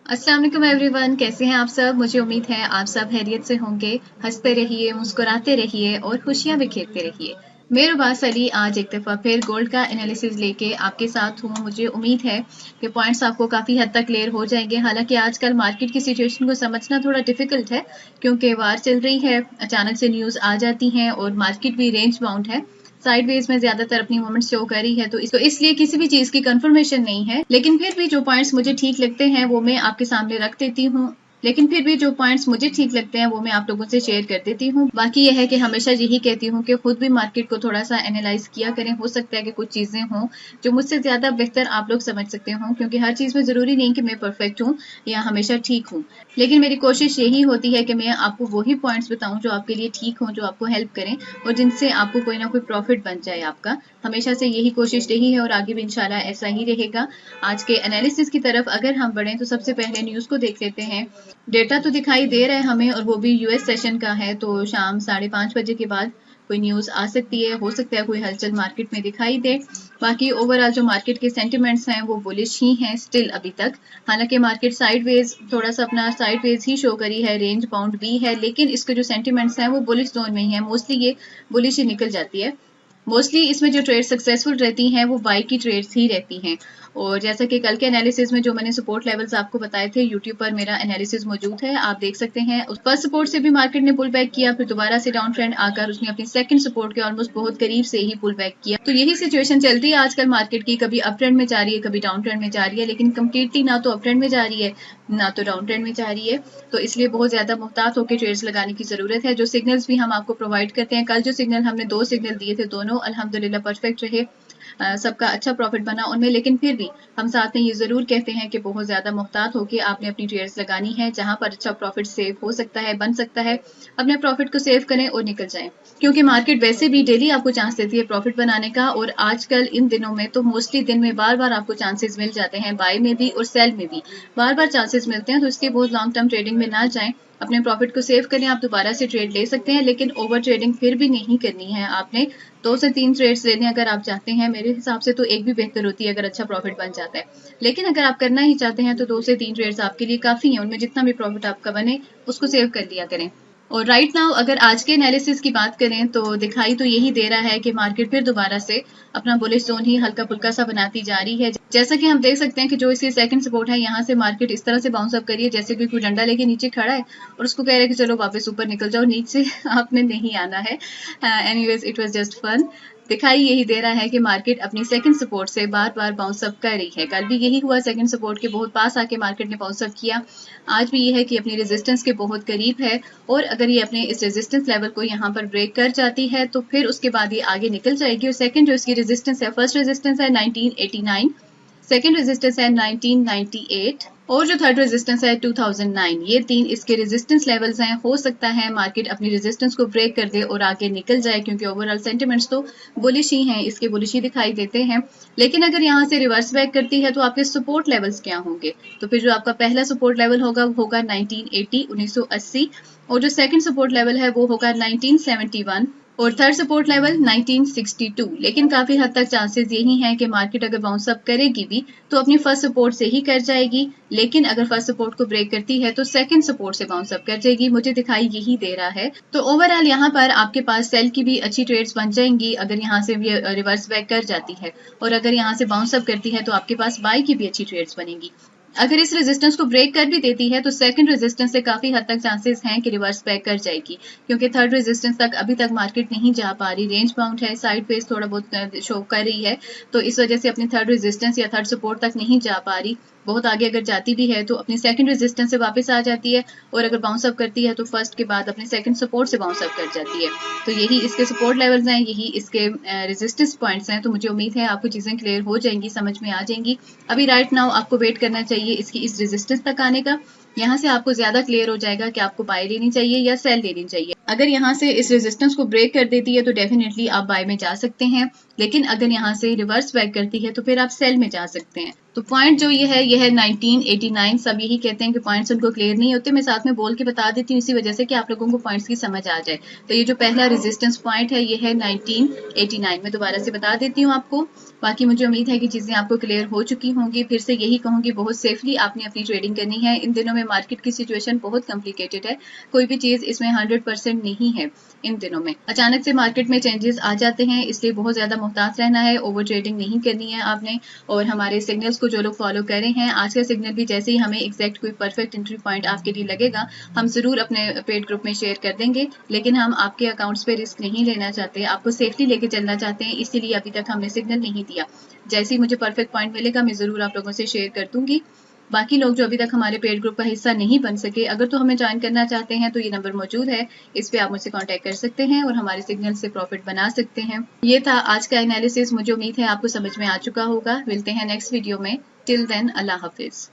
अस्सलाम वालेकुम एवरीवन, कैसे हैं आप सब। मुझे उम्मीद है आप सब खैरियत से होंगे। हंसते रहिए, मुस्कुराते रहिए और खुशियां बिखेरते रहिए। मेहरबास अली आज एक दफ़ा फिर गोल्ड का एनालिसिस लेके आपके साथ हूँ। मुझे उम्मीद है कि पॉइंट्स आपको काफ़ी हद तक क्लियर हो जाएंगे। हालांकि आजकल मार्केट की सिचुएशन को समझना थोड़ा डिफिकल्ट है क्योंकि वार चल रही है, अचानक से न्यूज़ आ जाती हैं और मार्केट भी रेंज बाउंड है। साइडवेज में ज्यादातर अपनी मूवमेंट शो कर रही है, तो इसलिए किसी भी चीज की कंफर्मेशन नहीं है। लेकिन फिर भी जो पॉइंट्स मुझे ठीक लगते हैं वो मैं आपके सामने रख देती हूँ। लेकिन फिर भी जो पॉइंट्स मुझे ठीक लगते हैं वो मैं आप लोगों से शेयर कर देती हूँ। बाकी यह है कि हमेशा यही कहती हूँ कि खुद भी मार्केट को थोड़ा सा एनालाइज किया करें। हो सकता है कि कुछ चीजें हों जो मुझसे ज्यादा बेहतर आप लोग समझ सकते हो, क्योंकि हर चीज में जरूरी नहीं कि मैं परफेक्ट हूँ या हमेशा ठीक हूँ। लेकिन मेरी कोशिश यही होती है कि मैं आपको वही पॉइंट्स बताऊं जो आपके लिए ठीक हो, जो आपको हेल्प करें और जिनसे आपको कोई ना कोई प्रॉफिट बन जाए आपका। हमेशा से यही कोशिश रही है और आगे भी इंशाल्लाह ऐसा ही रहेगा। आज के एनालिसिस की तरफ अगर हम बढ़ें तो सबसे पहले न्यूज़ को देख लेते हैं। डेटा तो दिखाई दे रहा है हमें, और वो भी यूएस सेशन का है, तो शाम 5:30 बजे के बाद कोई न्यूज़ आ सकती है। हो सकता है कोई हलचल मार्केट में दिखाई दे। बाकी ओवरऑल जो मार्केट के सेंटिमेंट्स हैं वो बुलिश ही हैं स्टिल अभी तक। हालांकि मार्केट साइडवेज थोड़ा सा अपना साइडवेज ही शो करी है, रेंज बाउंड भी है, लेकिन इसके जो सेंटिमेंट्स हैं वो बुलिश जोन में ही है। मोस्टली ये बुलिश ही निकल जाती है। मोस्टली इसमें जो ट्रेड सक्सेसफुल रहती हैं वो बाई की ट्रेड्स ही रहती हैं। और जैसा कि कल के एनालिसिस में जो मैंने सपोर्ट लेवल्स आपको बताए थे, यूट्यूब पर मेरा एनालिसिस मौजूद है, आप देख सकते हैं। उस फर्स्ट सपोर्ट से भी मार्केट ने पुल बैक किया, फिर दोबारा से डाउन ट्रेंड आकर उसने अपनी सेकंड सपोर्ट के ऑलमोस्ट बहुत करीब से ही पुल बैक किया। तो यही सिचुएशन चल रही है आजकल मार्केट की, कभी अप ट्रेंड में जा रही है, कभी डाउन ट्रेंड में जा रही है, लेकिन कंप्लीटली ना तो अप ट्रेंड में जा रही है ना तो डाउन ट्रेंड में जा रही है। तो इसलिए बहुत ज्यादा मुहतात होकर ट्रेड्स लगाने की जरूरत है। जो सिग्नल्स भी हम आपको प्रोवाइड करते हैं, कल जो सिग्नल हमने 2 सिग्नल दिए थे, दोनों अल्हम्दुलिल्लाह परफेक्ट रहे। सबका अच्छा प्रॉफिट बना उनमें। लेकिन फिर भी हम साथ में ये जरूर कहते हैं कि बहुत ज्यादा मुहतात होकर आपने अपनी ट्रेड्स लगानी है। जहां पर अच्छा प्रॉफिट सेव हो सकता है, बन सकता है, अपने प्रॉफिट को सेव करें और निकल जाएं। क्योंकि मार्केट वैसे भी डेली आपको चांस देती है प्रॉफिट बनाने का, और आजकल इन दिनों में तो मोस्टली दिन में बार बार आपको चांसेस मिल जाते हैं, बाय में भी और सेल में भी बार बार चांसेस मिलते हैं। तो इसलिए बहुत लॉन्ग टर्म ट्रेडिंग में ना जाएं, अपने प्रॉफिट को सेव करें। आप दोबारा से ट्रेड ले सकते हैं, लेकिन ओवर ट्रेडिंग फिर भी नहीं करनी है आपने। 2 से 3 ट्रेड्स लेने अगर आप चाहते हैं, मेरे हिसाब से तो एक भी बेहतर होती है अगर अच्छा प्रॉफिट बन जाता है। लेकिन अगर आप करना ही चाहते हैं तो 2 से 3 ट्रेड्स आपके लिए काफी हैं, उनमें जितना भी प्रॉफिट आपका बने उसको सेव कर लिया करें। और राइट नाउ अगर आज के एनालिसिस की बात करें तो दिखाई तो यही दे रहा है कि मार्केट फिर दोबारा से अपना बुलिश जोन ही हल्का फुल्का सा बनाती जा रही है। जैसा कि हम देख सकते हैं कि जो इसकी सेकंड सपोर्ट है, यहाँ से मार्केट इस तरह से बाउंस अप करी है जैसे कि कोई डंडा लेके नीचे खड़ा है और उसको कह रहा है कि चलो वापस ऊपर निकल जाओ, नीचे आपने नहीं आना है। Anyways it was just fun. दिखाई यही दे रहा है कि मार्केट अपनी सेकंड सपोर्ट से बार बार बाउंस अप कर रही है। कल भी यही हुआ, सेकंड सपोर्ट के बहुत पास आके मार्केट ने बाउंस अप किया। आज भी ये है कि अपनी रेजिस्टेंस के बहुत करीब है, और अगर ये अपने इस रेजिस्टेंस लेवल को यहाँ पर ब्रेक कर जाती है तो फिर उसके बाद ये आगे निकल जाएगी। और सेकंड जो इसकी रेजिस्टेंस है, फर्स्ट रेजिस्टेंस है 1989, सेकंड रेजिस्टेंस है 1998 और जो थर्ड रेजिस्टेंस है 2009। ये 3 इसके रेजिस्टेंस लेवल्स हैं। हो सकता है मार्केट अपनी रेजिस्टेंस को ब्रेक कर दे और आगे निकल जाए, क्योंकि ओवरऑल सेंटिमेंट्स तो बुलिश ही हैं, इसके बुलिश ही दिखाई देते हैं। लेकिन अगर यहाँ से रिवर्स बैक करती है तो आपके सपोर्ट लेवल्स क्या होंगे? तो फिर जो आपका पहला सपोर्ट लेवल होगा वो होगा 1980, 1980, और जो सेकंड सपोर्ट लेवल है वो होगा 1971, और थर्ड सपोर्ट लेवल 1962। लेकिन काफी हद तक चांसेस यही हैं कि मार्केट अगर बाउंस अप करेगी भी तो अपनी फर्स्ट सपोर्ट से ही कर जाएगी, लेकिन अगर फर्स्ट सपोर्ट को ब्रेक करती है तो सेकंड सपोर्ट से बाउंस अप कर जाएगी। मुझे दिखाई यही दे रहा है। तो ओवरऑल यहाँ पर आपके पास सेल की भी अच्छी ट्रेड्स बन जाएंगी अगर यहाँ से भी रिवर्स बैक कर जाती है, और अगर यहाँ से बाउंस अप करती है तो आपके पास बाय की भी अच्छी ट्रेड्स बनेंगी। अगर इस रेजिस्टेंस को ब्रेक कर भी देती है तो सेकंड रेजिस्टेंस से काफी हद तक चांसेस हैं कि रिवर्स बैक कर जाएगी, क्योंकि थर्ड रेजिस्टेंस तक अभी तक मार्केट नहीं जा पा रही। रेंज बाउंड है, साइड फेस थोड़ा बहुत शो कर रही है, तो इस वजह से अपनी थर्ड रेजिस्टेंस या थर्ड सपोर्ट तक नहीं जा पा रही। बहुत आगे अगर जाती भी है तो अपनी सेकंड रेजिस्टेंस से वापस आ जाती है, और अगर बाउंस अप करती है तो फर्स्ट के बाद अपने सेकंड सपोर्ट से बाउंस अप कर जाती है। तो यही इसके सपोर्ट लेवल्स हैं, यही इसके रेजिस्टेंस पॉइंट्स हैं। तो मुझे उम्मीद है आपको चीजें क्लियर हो जाएंगी, समझ में आ जाएंगी। अभी राइट नाउ आपको वेट करना चाहिए इसकी इस रेजिस्टेंस तक आने का। यहाँ से आपको ज्यादा क्लियर हो जाएगा कि आपको बाय लेनी चाहिए या सेल लेनी चाहिए। अगर यहाँ से इस रेजिस्टेंस को ब्रेक कर देती है तो डेफिनेटली आप बाय में जा सकते हैं, लेकिन अगर यहाँ से रिवर्स बैक करती है तो फिर आप सेल में जा सकते हैं। तो पॉइंट जो ये है 1989। सब यही कहते हैं कि पॉइंट्स उनको क्लियर नहीं होते। मैं साथ में बोल के बता देती हूँ इसी वजह से कि आप लोगों को पॉइंट्स की समझ आ जाए। तो ये जो पहला रेजिस्टेंस पॉइंट है ये है 1989। मैं दोबारा से बता देती हूँ आपको। बाकी मुझे उम्मीद है कि चीज़ें आपको क्लियर हो चुकी होंगी। फिर से यही कहूँगी, बहुत सेफली आपने अपनी ट्रेडिंग करनी है। इन दिनों में मार्केट की सिचुएशन बहुत कॉम्प्लिकेटेड है, कोई भी चीज़ इसमें 100% नहीं है। इन दिनों में अचानक से मार्केट में चेंजेस आ जाते हैं, इसलिए बहुत ज़्यादा मुहतात रहना है। ओवर ट्रेडिंग नहीं करनी है आपने। और हमारे सिग्नल्स को जो लोग फॉलो कर रहे हैं, आज का सिग्नल भी जैसे ही हमें एग्जैक्ट कोई परफेक्ट एंट्री पॉइंट आपके लिए लगेगा, हम जरूर अपने पेड ग्रुप में शेयर कर देंगे। लेकिन हम आपके अकाउंट्स पे रिस्क नहीं लेना चाहते, आपको सेफली लेके चलना चाहते हैं, इसीलिए अभी तक हमने सिग्नल नहीं दिया। जैसे ही मुझे परफेक्ट पॉइंट मिलेगा मैं जरूर आप लोगों से शेयर कर दूंगी। बाकी लोग जो अभी तक हमारे पेड ग्रुप का हिस्सा नहीं बन सके, अगर तो हमें ज्वाइन करना चाहते हैं तो ये नंबर मौजूद है, इस पे आप मुझसे कांटेक्ट कर सकते हैं और हमारे सिग्नल से प्रॉफिट बना सकते हैं। ये था आज का एनालिसिस। मुझे उम्मीद है आपको समझ में आ चुका होगा। मिलते हैं नेक्स्ट वीडियो में। टिल देन, अल्लाह हाफिज।